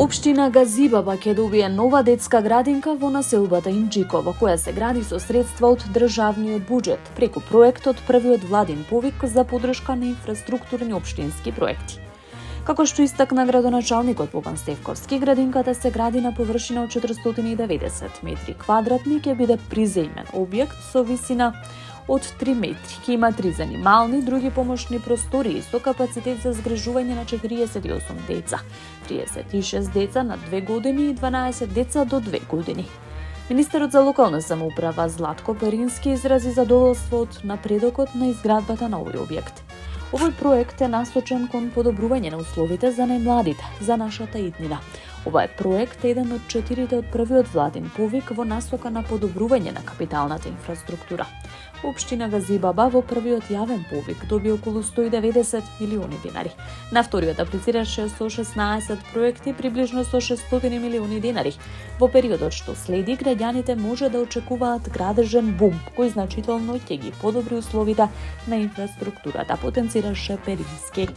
Општина Газибаба ќе добие нова детска градинка во населбата Инџиково, која се гради со средства од државниот буџет, преку проектот Првиот владин повик за подршка на инфраструктурни општински проекти. Како што истакна градоначалникот Боган Стевковски, градинката се гради на површина од 490 метри квадратни, ќе биде приземен објект со висина од 3 метри. Ќе има 3 занимални, други помошни простории со капацитет за згрижување на 48 деца, 36 деца на 2 години и 12 деца до 2 години. Министерот за локална самоуправа Златко Перински изрази задоволство од напредокот на изградбата на овој објект. Овој проект е насочен кон подобрување на условите за најмладите, за нашата иднина. Ова е проект еден од 4 од Првиот владин повик во насока на подобрување на капиталната инфраструктура. Општина Газибаба во првиот јавен повик доби околу 190 милиони динари. На вториот аплицираше со 16 проекти приближно со 600 милиони динари. Во периодот што следи, граѓаните може да очекуваат градежен бум, кој значително ќе ги подобри условите на инфраструктурата, потенцираше Перински.